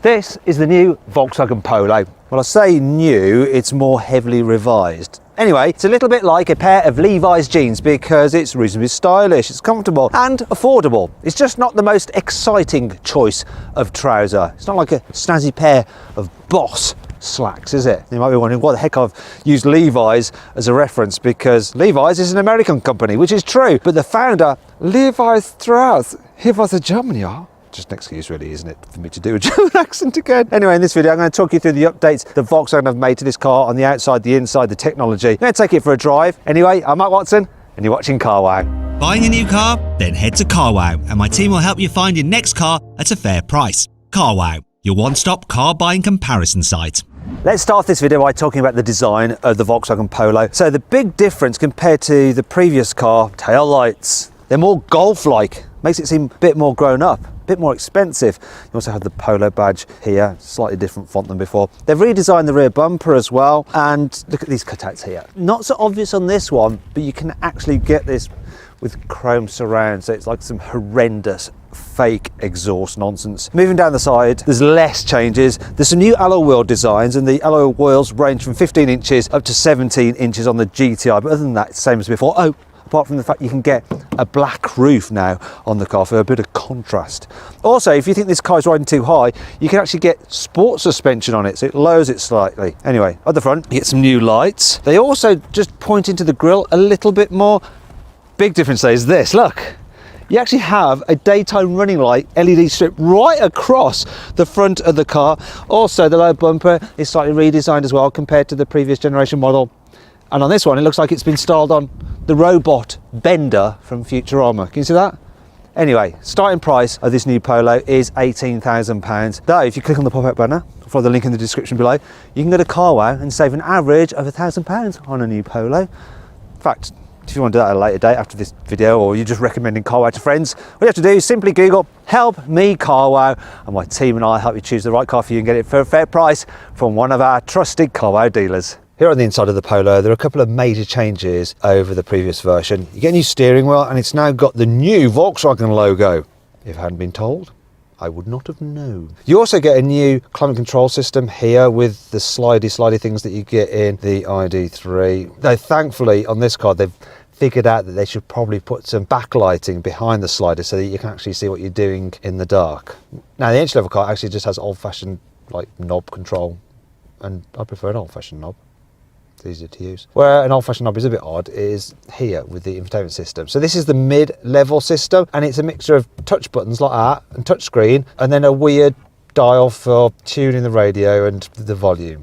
This is the new Volkswagen Polo. Well, I say new, it's more heavily revised. Anyway, it's a little bit like a pair of Levi's jeans because it's reasonably stylish, it's comfortable and affordable. It's just not the most exciting choice of trouser. It's not like a snazzy pair of Boss slacks, is it? You might be wondering why the heck I've used Levi's as a reference, because Levi's is an American company, which is true, but the founder, Levi Strauss, he was a German. Just an excuse really, isn't it, for me to do a German accent again. Anyway, in this video I'm going to talk you through the updates that Volkswagen have made to this car on the outside, the inside, the technology. I'm going to take it for a drive. Anyway, I'm Matt Watson and you're watching CarWow. Buying a new car? Then head to CarWow and my team will help you find your next car at a fair price. CarWow, your one-stop car buying comparison site. Let's start this video by talking about the design of the Volkswagen Polo. So the big difference compared to the previous car, tail lights. They're more Golf-like, makes it seem a bit more grown up. Bit more expensive. You also have the Polo badge here, slightly different font than before. They've redesigned the rear bumper as well, and look at these cutouts here. Not so obvious on this one, but you can actually get this with chrome surround, so it's like some horrendous fake exhaust nonsense. Moving down the side, there's less changes. There's some new alloy wheel designs, and the alloy wheels range from 15 inches up to 17 inches on the GTI, but other than that, it's the same as before. Oh, apart from the fact you can get a black roof now on the car for a bit of contrast. Also, if you think this car is riding too high, you can actually get sport suspension on it, so it lowers it slightly. Anyway, at the front, you get some new lights. They also just point into the grille a little bit more. Big difference though is this, look. You actually have a daytime running light LED strip right across the front of the car. Also, the lower bumper is slightly redesigned as well compared to the previous generation model. And on this one, it looks like it's been styled on the robot Bender from Futurama. Can you see that? Anyway, starting price of this new Polo is £18,000. Though, if you click on the pop-up banner, follow the link in the description below, you can go to CarWow and save an average of £1,000 on a new Polo. In fact, if you want to do that at a later date after this video, or you're just recommending CarWow to friends, what you have to do is simply Google "Help Me CarWow" and my team and I help you choose the right car for you and get it for a fair price from one of our trusted CarWow dealers. Here on the inside of the Polo, there are a couple of major changes over the previous version. You get a new steering wheel, and it's now got the new Volkswagen logo. If I hadn't been told, I would not have known. You also get a new climate control system here with the slidey things that you get in the ID3. Though thankfully on this car, they've figured out that they should probably put some backlighting behind the slider so that you can actually see what you're doing in the dark. Now the entry level car actually just has old-fashioned like knob control, and I prefer an old-fashioned knob. Easier to use. Where an old-fashioned knob is a bit odd is here with the infotainment system. So this is the mid-level system, and it's a mixture of touch buttons like that and touch screen, and then a weird dial for tuning the radio and the volume.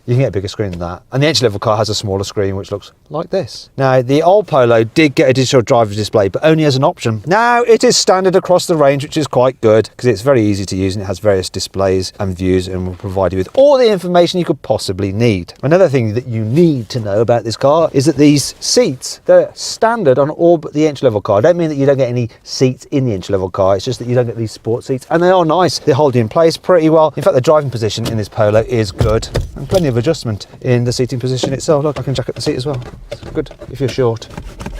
You can get a bigger screen than that. And the entry-level car has a smaller screen which looks like this. Now, the old Polo did get a digital driver display, but only as an option. Now, it is standard across the range, which is quite good because it's very easy to use and it has various displays and views and will provide you with all the information you could possibly need. Another thing that you need to know about this car is that these seats, they're standard on all but the entry-level car. I don't mean that you don't get any seats in the entry-level car, it's just that you don't get these sport seats, and they are nice. They hold you in place pretty well. In fact, the driving position in this Polo is good, and plenty of adjustment in the seating position itself. Look, I can jack up the seat as well. It's good if you're short.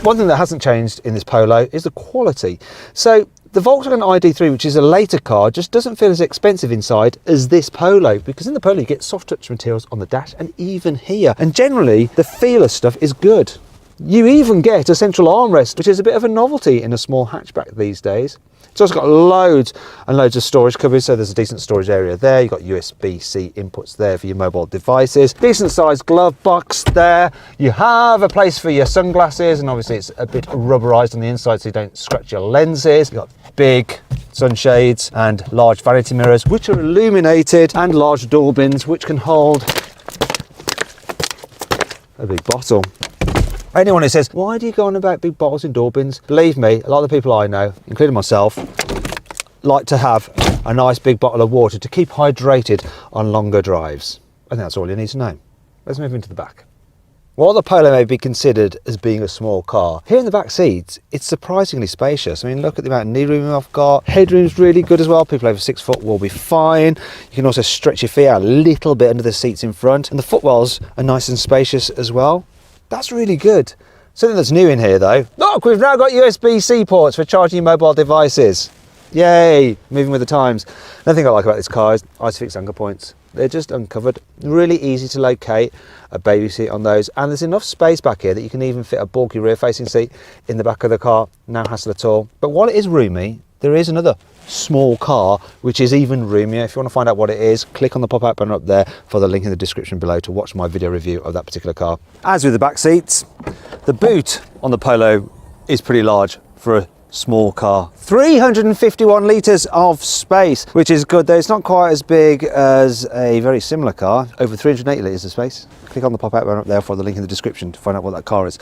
One thing that hasn't changed in this Polo is the quality. So the Volkswagen ID3, which is a later car, just doesn't feel as expensive inside as this Polo, because in the Polo you get soft touch materials on the dash and even here, and generally the feel of stuff is good. You even get a central armrest, which is a bit of a novelty in a small hatchback these days. It's also got loads and loads of storage cupboards, so there's a decent storage area there. You've got USB-C inputs there for your mobile devices. Decent sized glove box there. You have a place for your sunglasses, and obviously it's a bit rubberized on the inside so you don't scratch your lenses. You've got big sunshades and large vanity mirrors, which are illuminated, and large door bins, which can hold a big bottle. Anyone who says, why do you go on about big bottles in door bins? Believe me, a lot of the people I know, including myself, like to have a nice big bottle of water to keep hydrated on longer drives. I think that's all you need to know. Let's move into the back. While the Polo may be considered as being a small car, here in the back seats, it's surprisingly spacious. I mean, look at the amount of knee room I've got. Headroom's really good as well. People over 6 foot will be fine. You can also stretch your feet out a little bit under the seats in front, and the footwells are nice and spacious as well. That's really good. Something that's new in here though, look, we've now got USB-C ports for charging your mobile devices. Yay, moving with the times. Another thing I like about this car is ISOFIX anchor points. They're just uncovered, really easy to locate a baby seat on those, and there's enough space back here that you can even fit a bulky rear facing seat in the back of the car, no hassle at all. But while it is roomy, there is another small car which is even roomier. If you want to find out what it is, click on the pop-out banner up there for the link in the description below to watch my video review of that particular car. As with the back seats, the boot on the Polo is pretty large for a small car. 351 litres of space, which is good though. It's not quite as big as a very similar car, over 380 litres of space. Click on the pop-out banner up there for the link in the description to find out what that car is.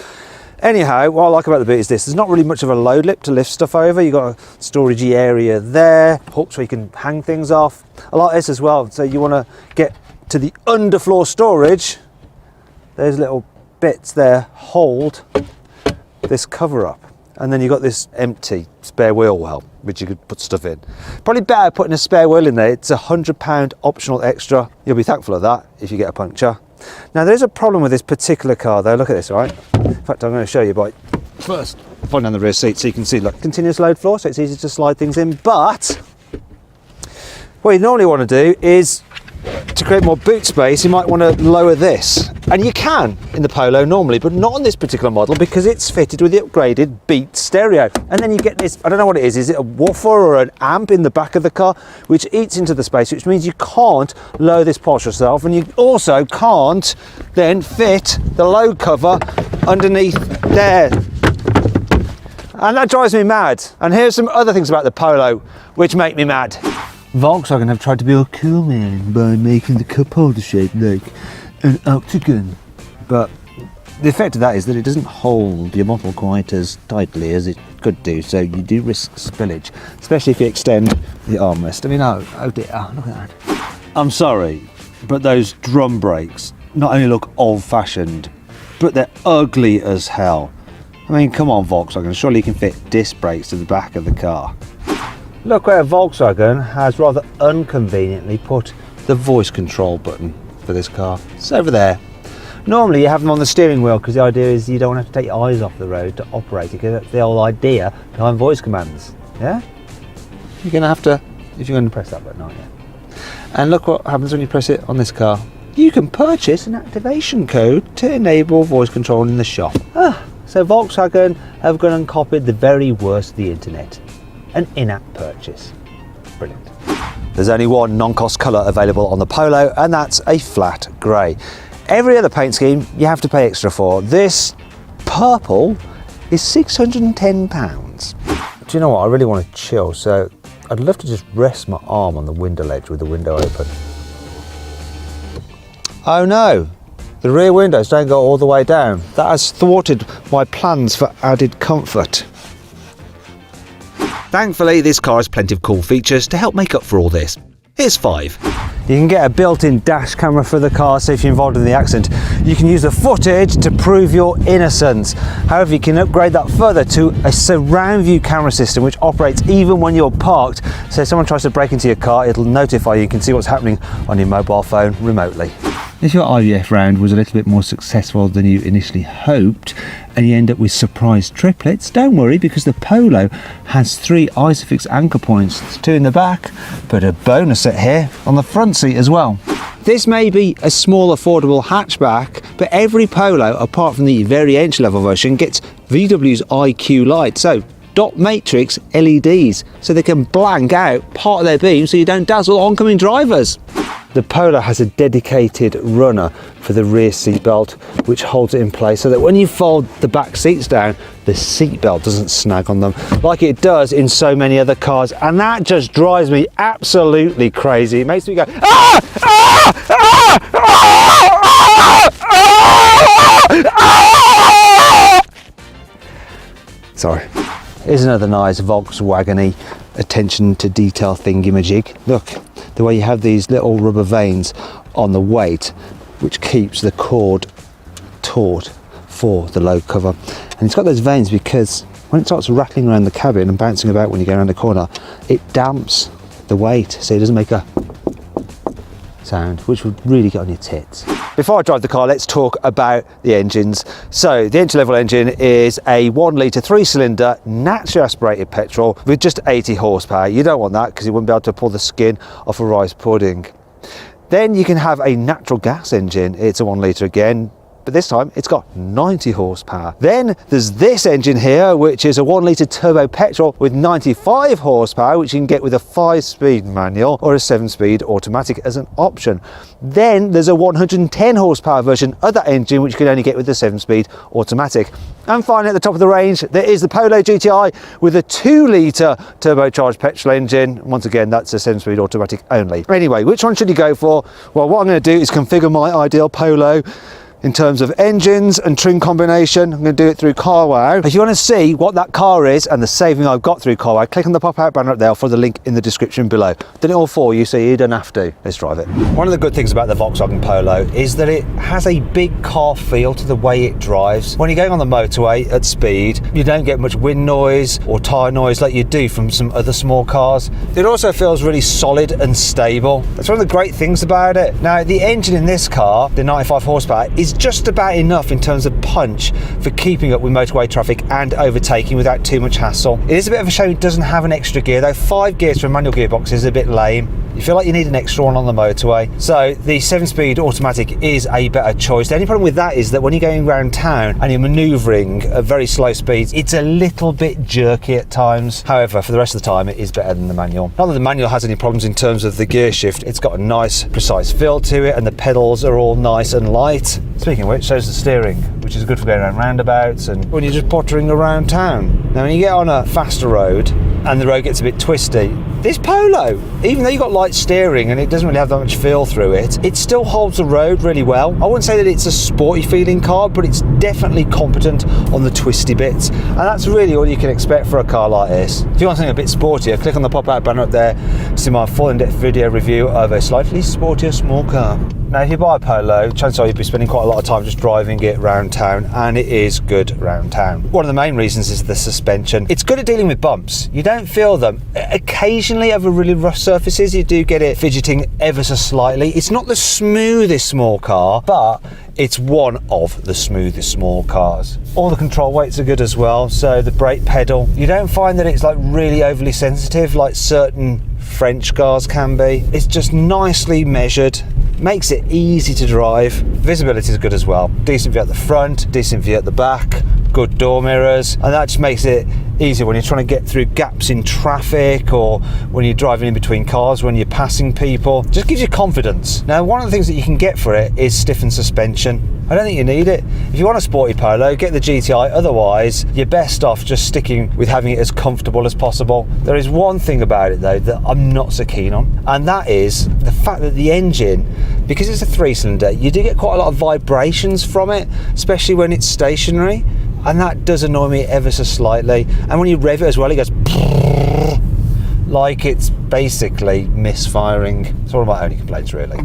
Anyhow, what I like about the boot is this: there's not really much of a load lip to lift stuff over. You've got a storagey area there, hooks where you can hang things off. I like this as well. So you want to get to the underfloor storage, those little bits there hold this cover up. And then you've got this empty spare wheel well, which you could put stuff in. Probably better putting a spare wheel in there. It's £100 optional extra. You'll be thankful of that if you get a puncture. Now there is a problem with this particular car though. Look at this, right? In fact, I'm going to show you by first find down the rear seat so you can see, like, continuous load floor, so it's easy to slide things in. But what you normally want to do is, to create more boot space, you might want to lower this, and you can in the Polo normally, but not on this particular model because it's fitted with the upgraded Beat stereo. And then you get this, I don't know what it is it a woofer or an amp in the back of the car which eats into the space, which means you can't lower this Porsche yourself, and you also can't then fit the load cover underneath there, and that drives me mad. And here's some other things about the Polo which make me mad. Volkswagen have tried to be all cool, man, by making the cup holder shape like an octagon, but the effect of that is that it doesn't hold your bottle quite as tightly as it could do, so you do risk spillage, especially if you extend the armrest. I mean, oh dear, look at that. I'm sorry, but those drum brakes not only look old-fashioned, but they're ugly as hell. I mean, come on Volkswagen, surely you can fit disc brakes to the back of the car. Look where Volkswagen has rather inconveniently put the voice control button for this car. It's over there. Normally you have them on the steering wheel because the idea is you don't have to take your eyes off the road to operate it, because that's the whole idea behind voice commands. Yeah? You're going to have to, if you're going to press that button, aren't you? And look what happens when you press it on this car. You can purchase an activation code to enable voice control in the shop. So Volkswagen have gone and copied the very worst of the internet. An in-app purchase. Brilliant. There's only one non-cost colour available on the Polo, and that's a flat grey. Every other paint scheme you have to pay extra for. This purple is £610. Do you know what? I really want to chill, so I'd love to just rest my arm on the window ledge with the window open. Oh no, the rear windows don't go all the way down. That has thwarted my plans for added comfort. Thankfully, this car has plenty of cool features to help make up for all this. Here's 5. You can get a built-in dash camera for the car, so if you're involved in the accident, you can use the footage to prove your innocence. However, you can upgrade that further to a surround view camera system which operates even when you're parked. So if someone tries to break into your car, it'll notify you. You can see what's happening on your mobile phone remotely. If your IVF round was a little bit more successful than you initially hoped and you end up with surprise triplets, don't worry, because the Polo has 3 ISOFIX anchor points, 2 in the back, but a bonus set here on the front seat as well. This may be a small affordable hatchback, but every Polo apart from the very entry level version gets VW's IQ light, so dot matrix LEDs, so they can blank out part of their beam so you don't dazzle oncoming drivers. The Polo has a dedicated runner for the rear seat belt which holds it in place so that when you fold the back seats down, the seat belt doesn't snag on them like it does in so many other cars, and that just drives me absolutely crazy. It makes me go ah! Ah! Ah! Ah! Ah! Sorry. Here's another nice Volkswagen-y attention to detail thingy-majig. Look, the way you have these little rubber veins on the weight which keeps the cord taut for the load cover. And it's got those veins because when it starts rattling around the cabin and bouncing about when you go around the corner, it damps the weight so it doesn't make a sound which would really get on your tits. Before I drive the car, let's talk about the engines. So the entry level engine is a 1 litre 3-cylinder naturally aspirated petrol with just 80 horsepower. You don't want that because you wouldn't be able to pull the skin off a rice pudding. Then you can have a natural gas engine. It's a 1 litre again, but this time it's got 90 horsepower. Then there's this engine here, which is a 1 litre turbo petrol with 95 horsepower, which you can get with a 5-speed manual or a 7-speed automatic as an option. Then there's a 110 horsepower version of that engine, which you can only get with the 7-speed automatic. And finally, at the top of the range, there is the Polo GTI with a 2 litre turbocharged petrol engine. Once again, that's a 7-speed automatic only. Anyway, which one should you go for? Well, what I'm going to do is configure my ideal Polo in terms of engines and trim combination. I'm going to do it through CarWow. If you want to see what that car is and the saving I've got through CarWow, click on the pop-out banner up there for the link in the description below. I've done it all for you, so you don't have to. Let's drive it. One of the good things about the Volkswagen Polo is that it has a big car feel to the way it drives. When you're going on the motorway at speed, you don't get much wind noise or tyre noise like you do from some other small cars. It also feels really solid and stable. That's one of the great things about it. Now, the engine in this car, the 95 horsepower, is just about enough in terms of punch for keeping up with motorway traffic and overtaking without too much hassle. It is a bit of a shame it doesn't have an extra gear though. 5 gears for a manual gearbox is a bit lame. You feel like you need an extra one on the motorway. So the 7-speed automatic is a better choice. The only problem with that is that when you're going around town and you're manoeuvring at very slow speeds, it's a little bit jerky at times. However, for the rest of the time, it is better than the manual. Not that the manual has any problems in terms of the gear shift. It's got a nice, precise feel to it, and the pedals are all nice and light. Speaking of which, shows the steering, which is good for going around roundabouts and when you're just pottering around town. Now, when you get on a faster road and the road gets a bit twisty, this Polo, even though you've got light steering and it doesn't really have that much feel through it, it still holds the road really well. I wouldn't say that it's a sporty feeling car, but it's definitely competent on the twisty bits, and that's really all you can expect for a car like this. If you want something a bit sportier, click on the pop-out banner up there to see my full in-depth video review of a slightly sportier small car. Now, if you buy a Polo, chances are you'll be spending quite a lot of time just driving it around town, and it is good around town. One of the main reasons is the suspension. It's good at dealing with bumps. You don't feel them. Occasionally over really rough surfaces, you do get it fidgeting ever so slightly. It's not the smoothest small car, but it's one of the smoothest small cars. All the control weights are good as well, so the brake pedal, you don't find that it's like really overly sensitive like certain French cars can be. It's just nicely measured, makes it easy to drive. Visibility is good as well. Decent view at the front, decent view at the back, good door mirrors, and that just makes it easier when you're trying to get through gaps in traffic or when you're driving in between cars, when you're passing people. Just gives you confidence. Now, one of the things that you can get for it is stiffened suspension. I don't think you need it. If you want a sporty Polo, get the GTI. Otherwise, you're best off just sticking with having it as comfortable as possible. There is one thing about it though that I'm not so keen on, and that is the fact that the engine, because it's a 3-cylinder, you do get quite a lot of vibrations from it, especially when it's stationary, and that does annoy me ever so slightly. And when you rev it as well, it goes like it's basically misfiring. It's one of my only complaints, really.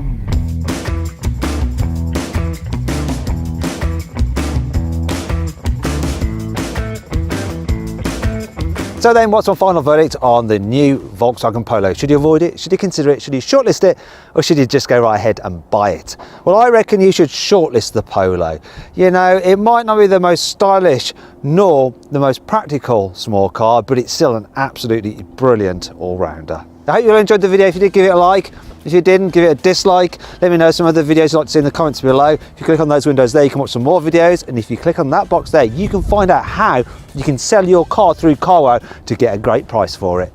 So then, what's my final verdict on the new Volkswagen Polo? Should you avoid it? Should you consider it? Should you shortlist it? Or should you just go right ahead and buy it? Well, I reckon you should shortlist the Polo. You know, it might not be the most stylish nor the most practical small car, but it's still an absolutely brilliant all-rounder. I hope you all enjoyed the video. If you did, give it a like. If you didn't, give it a dislike. Let me know some other videos you'd like to see in the comments below. If you click on those windows there, you can watch some more videos. And if you click on that box there, you can find out how you can sell your car through CarWow to get a great price for it.